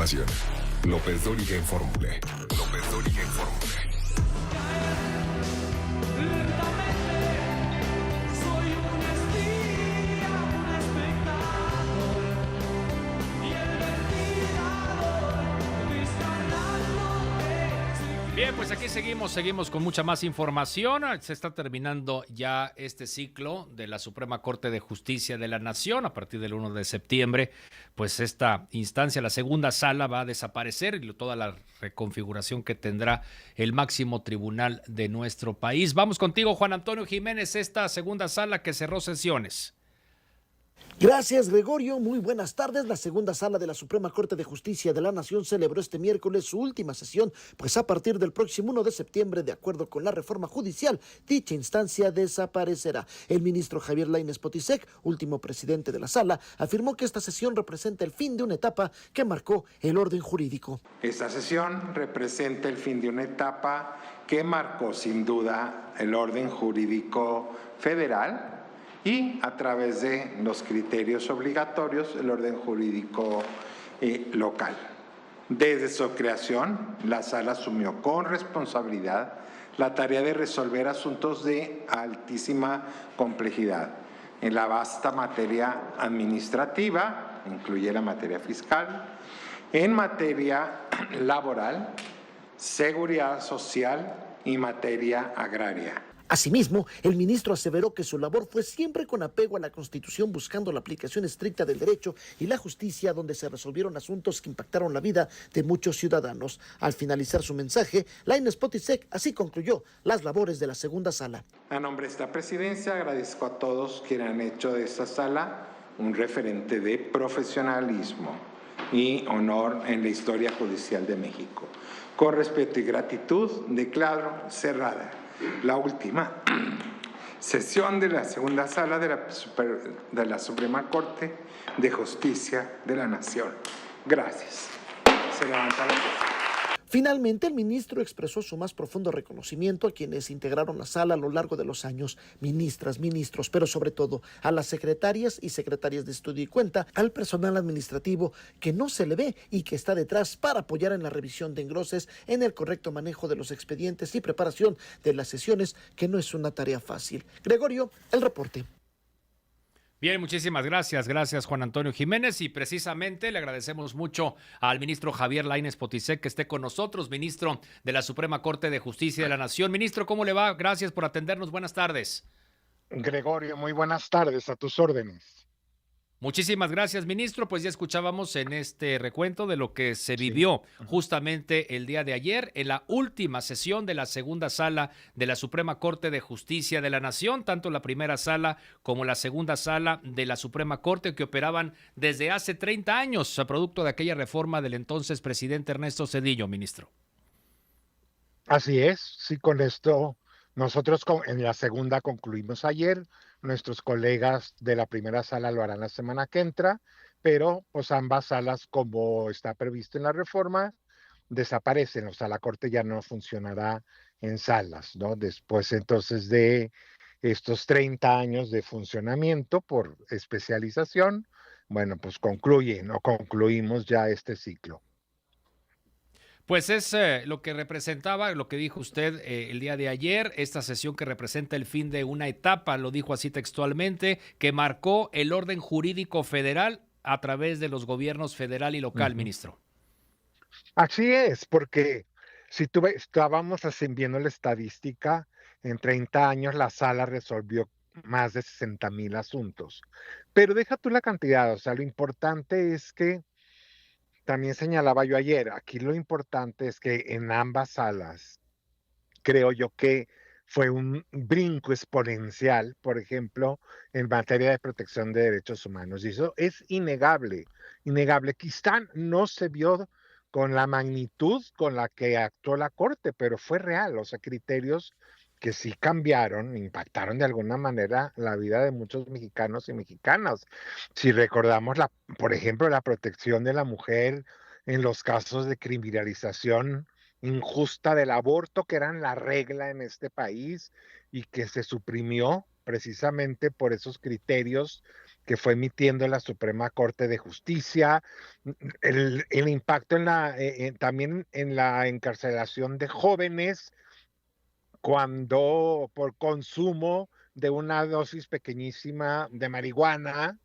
información. López Dóriga en Fórmula. López Dóriga en Fórmula. Bien, pues aquí seguimos con mucha más información. Se está terminando ya este ciclo de la Suprema Corte de Justicia de la Nación. A partir del 1 de septiembre, pues esta instancia, la segunda sala, va a desaparecer y toda la reconfiguración que tendrá el máximo tribunal de nuestro país. Vamos contigo, Juan Antonio Jiménez, esta segunda sala que cerró sesiones. Gracias, Gregorio. Muy buenas tardes. La segunda sala de la Suprema Corte de Justicia de la Nación celebró este miércoles su última sesión, pues a partir del próximo 1 de septiembre, de acuerdo con la reforma judicial, dicha instancia desaparecerá. El ministro Javier Lainez Potisek, último presidente de la sala, afirmó que esta sesión representa el fin de una etapa que marcó el orden jurídico. Esta sesión representa el fin de una etapa que marcó sin duda el orden jurídico federal y a través de los criterios obligatorios el orden jurídico local. Desde su creación, la sala asumió con responsabilidad la tarea de resolver asuntos de altísima complejidad en la vasta materia administrativa, incluye la materia fiscal, en materia laboral, seguridad social y materia agraria. Asimismo, el ministro aseveró que su labor fue siempre con apego a la Constitución, buscando la aplicación estricta del derecho y la justicia, donde se resolvieron asuntos que impactaron la vida de muchos ciudadanos. Al finalizar su mensaje, Lainez Potisek así concluyó las labores de la segunda sala. A nombre de esta presidencia, agradezco a todos quienes han hecho de esta sala un referente de profesionalismo y honor en la historia judicial de México. Con respeto y gratitud, declaro cerrada la última sesión de la segunda sala de la Suprema Corte de Justicia de la Nación. Gracias. Se levanta la mesa. Finalmente, el ministro expresó su más profundo reconocimiento a quienes integraron la sala a lo largo de los años, ministras, ministros, pero sobre todo a las secretarias y secretarias de estudio y cuenta, al personal administrativo que no se le ve y que está detrás para apoyar en la revisión de engroses, en el correcto manejo de los expedientes y preparación de las sesiones, que no es una tarea fácil. Gregorio, el reporte. Bien, muchísimas gracias. Gracias, Juan Antonio Jiménez. Y precisamente le agradecemos mucho al ministro Javier Lainez Potisek que esté con nosotros, ministro de la Suprema Corte de Justicia de la Nación. Ministro, ¿cómo le va? Gracias por atendernos. Buenas tardes. Gregorio, muy buenas tardes, a tus órdenes. Muchísimas gracias, ministro. Pues ya escuchábamos en este recuento de lo que se vivió justamente el día de ayer en la última sesión de la segunda sala de la Suprema Corte de Justicia de la Nación, tanto la primera sala como la segunda sala de la Suprema Corte, que operaban desde hace 30 años, a producto de aquella reforma del entonces presidente Ernesto Zedillo, ministro. Así es, sí, con esto nosotros en la segunda concluimos ayer. Nuestros colegas de la primera sala lo harán la semana que entra, pero pues ambas salas, como está previsto en la reforma, desaparecen. O sea, la Corte ya no funcionará en salas, ¿no? Después entonces de estos 30 años de funcionamiento por especialización, bueno, pues concluimos ya este ciclo. Pues es lo que representaba, lo que dijo usted el día de ayer, esta sesión que representa el fin de una etapa, lo dijo así textualmente, que marcó el orden jurídico federal a través de los gobiernos federal y local, ministro. Así es, porque si estábamos así viendo la estadística, en 30 años la sala resolvió más de 60,000 asuntos. Pero deja tú la cantidad, o sea, lo importante es que también señalaba yo ayer, aquí lo importante es que en ambas salas, creo yo que fue un brinco exponencial, por ejemplo, en materia de protección de derechos humanos. Y eso es innegable, innegable. Quizá no se vio con la magnitud con la que actuó la Corte, pero fue real, o sea, criterios que sí cambiaron, impactaron de alguna manera la vida de muchos mexicanos y mexicanas. Si recordamos, por ejemplo, la protección de la mujer en los casos de criminalización injusta del aborto, que eran la regla en este país y que se suprimió precisamente por esos criterios que fue emitiendo la Suprema Corte de Justicia, el impacto también en la encarcelación de jóvenes cuando por consumo de una dosis pequeñísima de marihuana.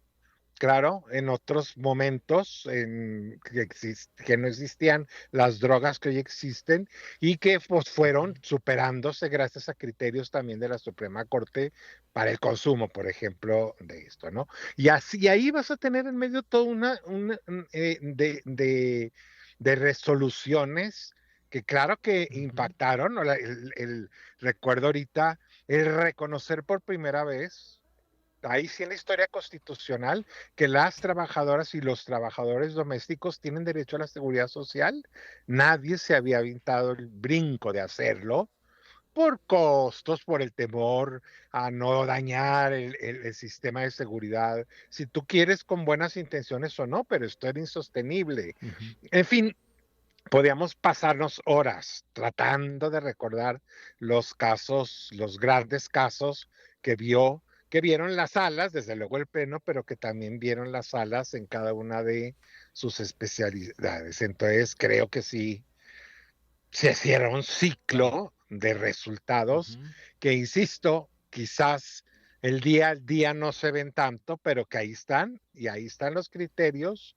Claro, en otros momentos que no existían las drogas que hoy existen y que pues, fueron superándose gracias a criterios también de la Suprema Corte para el consumo, por ejemplo, de esto, ¿no? Y así ahí vas a tener en medio toda de resoluciones que claro que impactaron, ¿no? Recuerdo ahorita el reconocer por primera vez ahí sí en la historia constitucional que las trabajadoras y los trabajadores domésticos tienen derecho a la seguridad social. Nadie se había aventado el brinco de hacerlo por costos, por el temor a no dañar el sistema de seguridad. Si tú quieres con buenas intenciones o no, pero esto era insostenible. En fin, podíamos pasarnos horas tratando de recordar los casos, los grandes casos que vieron las salas, desde luego el pleno, pero que también vieron las salas en cada una de sus especialidades. Entonces creo que sí se cierra un Claro. ciclo de resultados que, insisto, quizás el día al día no se ven tanto, pero que ahí están, y ahí están los criterios,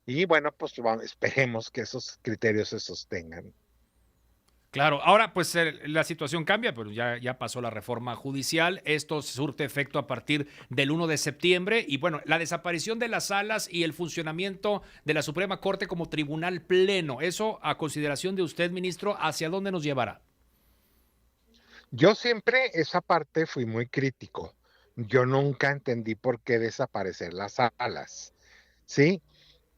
y bueno, pues esperemos que esos criterios se sostengan. Claro, ahora pues la situación cambia, pero ya pasó la reforma judicial, esto surte efecto a partir del 1 de septiembre y bueno, la desaparición de las salas y el funcionamiento de la Suprema Corte como tribunal pleno, eso a consideración de usted, ministro, ¿hacia dónde nos llevará? Yo siempre esa parte fui muy crítico. Yo nunca entendí por qué desaparecer las salas, ¿sí?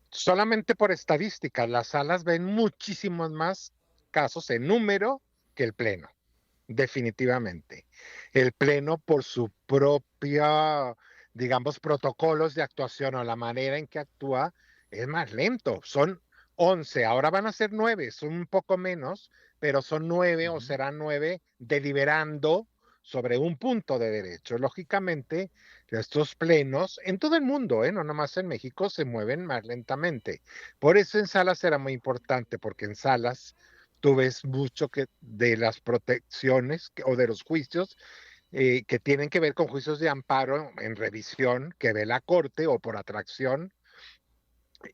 Solamente por estadísticas, las salas ven muchísimos más casos en número que el pleno, definitivamente. El pleno por su propia, digamos, protocolos de actuación o la manera en que actúa es más lento. Son 11, ahora van a ser 9, son un poco menos, pero son 9 o serán 9 deliberando sobre un punto de derecho. Lógicamente, estos plenos en todo el mundo, no nomás en México, se mueven más lentamente. Por eso en salas era muy importante, porque en salas tú ves mucho de las protecciones o de los juicios que tienen que ver con juicios de amparo en revisión que ve la Corte o por atracción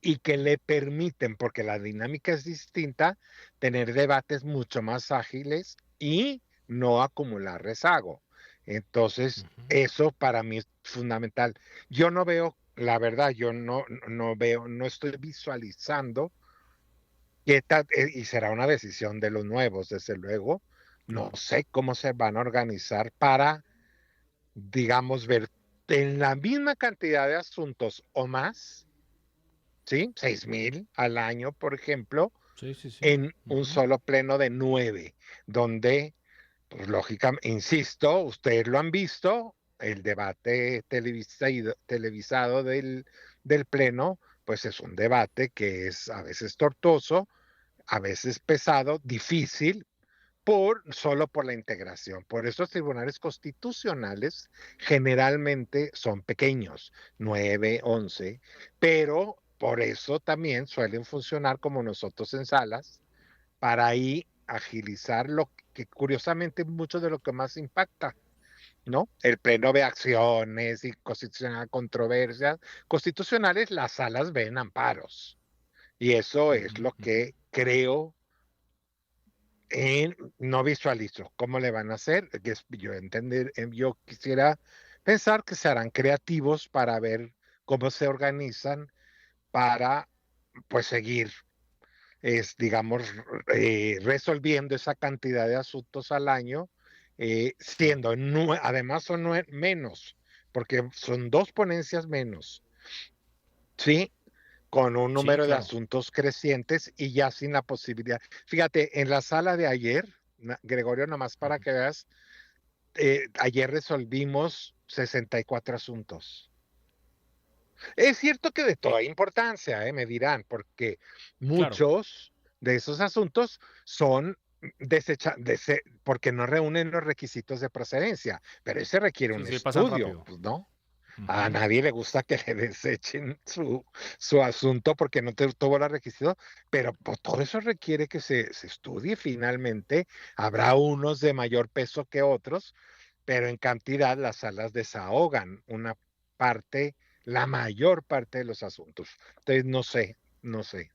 y que le permiten, porque la dinámica es distinta, tener debates mucho más ágiles y no acumular rezago. Entonces, eso para mí es fundamental. Yo no veo, la verdad, yo no veo, no estoy visualizando y será una decisión de los nuevos, desde luego. No Claro. sé cómo se van a organizar para, digamos, ver en la misma cantidad de asuntos o más, ¿sí? 6,000 al año, por ejemplo, Sí, sí, sí. en un solo pleno de 9, donde, pues, lógicamente, insisto, ustedes lo han visto, el debate televisado del pleno, pues es un debate que es a veces tortuoso, a veces pesado, difícil, solo por la integración. Por eso los tribunales constitucionales generalmente son pequeños, 9, 11, pero por eso también suelen funcionar como nosotros en salas, para ahí agilizar lo que curiosamente mucho de lo que más impacta, ¿no? El pleno ve acciones y constitucional controversias constitucionales, las salas ven amparos. Y eso es lo que creo no visualizo cómo le van a hacer. Yo quisiera pensar que serán creativos para ver cómo se organizan para, pues, seguir, digamos, resolviendo esa cantidad de asuntos al año, Claro. además son menos, porque son 2 ponencias menos, ¿sí? Con un Sí, número de claro. asuntos crecientes y ya sin la posibilidad. Fíjate, en la sala de ayer, Gregorio, nomás para que veas, ayer resolvimos 64 asuntos. Es cierto que de toda importancia, me dirán, porque Claro. muchos de esos asuntos son porque no reúnen los requisitos de procedencia, pero ese requiere Sí, un sí, pasan estudio, rápido. pues, ¿no? A nadie le gusta que le desechen su asunto porque no tuvo los requisitos, pero pues, todo eso requiere que se estudie finalmente. Habrá unos de mayor peso que otros, pero en cantidad las salas desahogan una parte, la mayor parte de los asuntos. Entonces, no sé.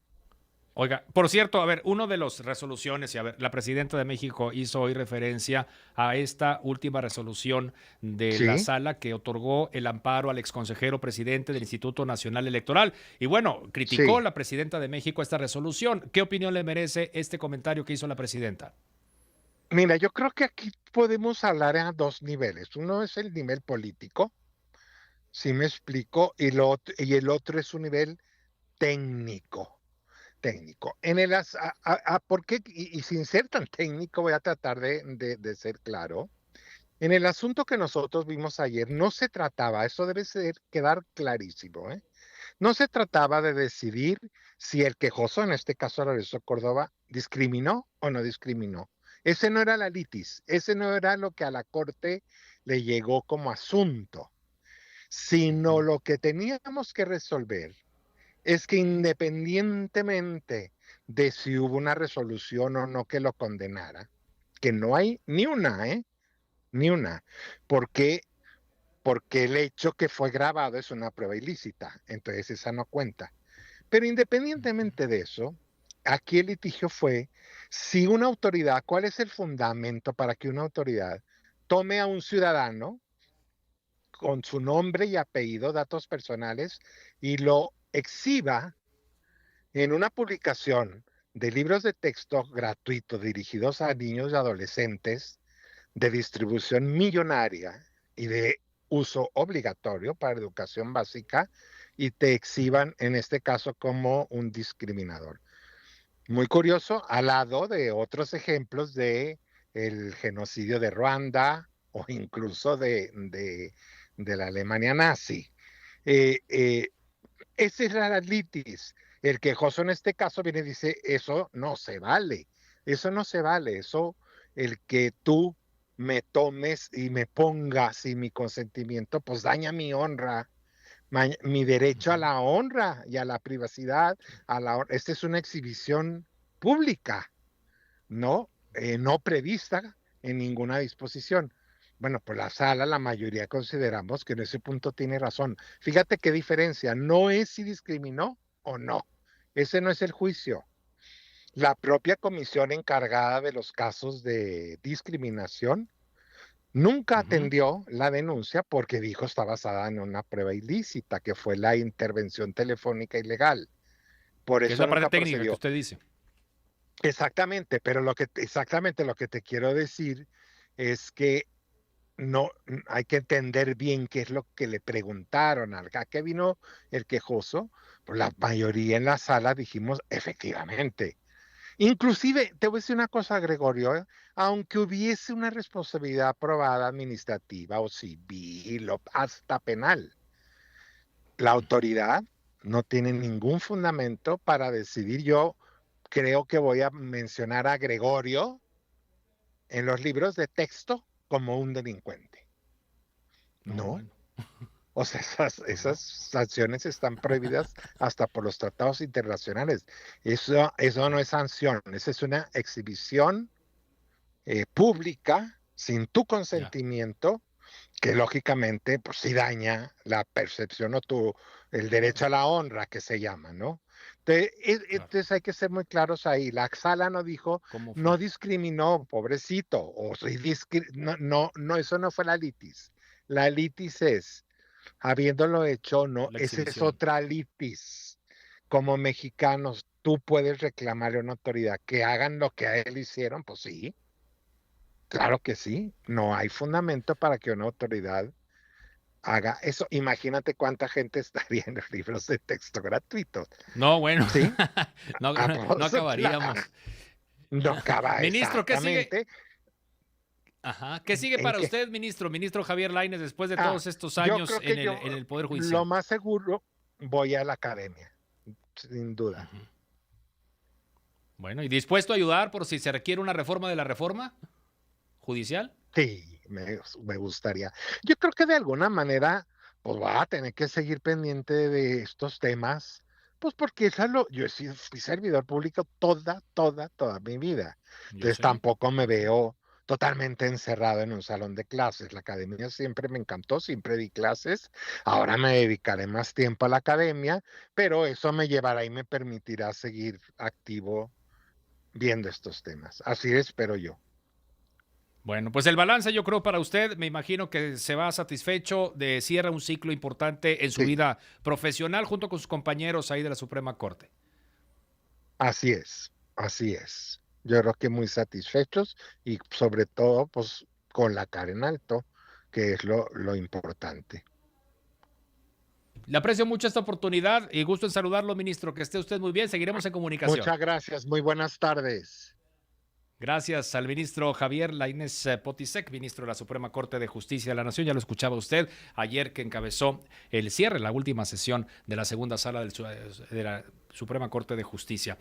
Oiga, por cierto, a ver, uno de las resoluciones, y a ver, la presidenta de México hizo hoy referencia a esta última resolución de la Sí, sala que otorgó el amparo al exconsejero presidente del Instituto Nacional Electoral. Y bueno, criticó sí. la presidenta de México esta resolución. ¿Qué opinión le merece este comentario que hizo la presidenta? Mira, yo creo que aquí podemos hablar a dos niveles. Uno es el nivel político, si me explico, y el otro es un nivel técnico. Técnico. ¿Por qué? Y sin ser tan técnico, voy a tratar de ser claro. En el asunto que nosotros vimos ayer, no se trataba, eso debe quedar clarísimo, ¿eh? No se trataba de decidir si el quejoso, en este caso Lorenzo Córdoba, discriminó o no discriminó. Ese no era la litis, ese no era lo que a la Corte le llegó como asunto, sino Ujú. lo que teníamos que resolver es que independientemente de si hubo una resolución o no que lo condenara, que no hay ni una, ¿eh? Ni una. Porque, porque el hecho que fue grabado es una prueba ilícita, entonces esa no cuenta. Pero independientemente de eso, aquí el litigio fue si una autoridad, ¿cuál es el fundamento para que una autoridad tome a un ciudadano con su nombre y apellido, datos personales, y lo exhiba en una publicación de libros de texto gratuitos dirigidos a niños y adolescentes de distribución millonaria y de uso obligatorio para educación básica y te exhiban en este caso como un discriminador? Muy curioso, al lado de otros ejemplos de el genocidio de Ruanda o incluso de la Alemania nazi. Eh, eh, Esa es la litis. El quejoso en este caso viene y dice, eso no se vale, eso no se vale, eso, el que tú me tomes y me pongas sin mi consentimiento, pues daña mi honra, mi derecho a Ujú. la honra y a la privacidad. Esta es una exhibición pública, no, no prevista en ninguna disposición. Bueno, pues la sala, la mayoría consideramos que en ese punto tiene razón. Fíjate qué diferencia, no es si discriminó o no. Ese no es el juicio. La propia comisión encargada de los casos de discriminación nunca Ujú. atendió la denuncia porque dijo está basada en una prueba ilícita, que fue la intervención telefónica ilegal. Por Que es eso la parte nunca técnica que procedió. usted dice. Exactamente, pero exactamente lo que te quiero decir es que no hay que entender bien qué es lo que le preguntaron. ¿A qué vino el quejoso? Pues la mayoría en la sala dijimos efectivamente. Inclusive, te voy a decir una cosa, Gregorio, ¿eh? Aunque hubiese una responsabilidad probada administrativa o civil o hasta penal, la autoridad no tiene ningún fundamento para decidir. Yo creo que voy a mencionar a Gregorio en los libros de texto como un delincuente. No, No, bueno. o sea, esas No. sanciones están prohibidas hasta por los tratados internacionales. Eso no es sanción, esa es una exhibición pública sin tu Ya, consentimiento que lógicamente pues sí daña la percepción o el derecho a la honra que se llama, ¿no? claro. Entonces hay que ser muy claros ahí. La sala no dijo, ¿Cómo no fue? discriminó, pobrecito, o sí no, no, eso no fue la litis. La litis es, habiéndolo hecho, no, La esa es exhibición. otra litis. Como mexicanos, tú puedes reclamarle a una autoridad que hagan lo que a él hicieron, pues sí, claro que sí. No hay fundamento para que una autoridad haga eso. Imagínate cuánta gente estaría en los libros de texto gratuitos, No, bueno, ¿sí? no, no Pues, claro, acabaríamos. no acaba Ministro, ¿qué sigue? exactamente. Ajá. ¿Qué sigue ¿En para qué? usted, ministro? Ministro Javier Lainez, después de Ah, todos estos yo años creo que en el Poder lo Judicial. más seguro, voy a la academia, sin duda. Ujú. Bueno, ¿y dispuesto a ayudar por si se requiere una reforma de la reforma judicial? Sí, me gustaría. Yo creo que de alguna manera pues voy a tener que seguir pendiente de estos temas, pues porque yo fui servidor público toda mi vida. Yo Entonces sé. tampoco me veo totalmente encerrado en un salón de clases. La academia siempre me encantó, siempre di clases. Ahora me dedicaré más tiempo a la academia, pero eso me llevará y me permitirá seguir activo viendo estos temas. Así espero yo. Bueno, pues el balance yo creo para usted, me imagino que se va satisfecho, cierra un ciclo importante en su Sí, vida profesional junto con sus compañeros ahí de la Suprema Corte. así es, así es. Yo creo que muy satisfechos y sobre todo, pues, con la cara en alto, que es lo importante. Le aprecio mucho esta oportunidad y gusto en saludarlo, ministro. Que esté usted muy bien. Seguiremos en comunicación. Muchas gracias, muy buenas tardes. Gracias al ministro Javier Lainez Potisek, ministro de la Suprema Corte de Justicia de la Nación. Ya lo escuchaba usted ayer que encabezó el cierre, la última sesión de la segunda sala de la Suprema Corte de Justicia.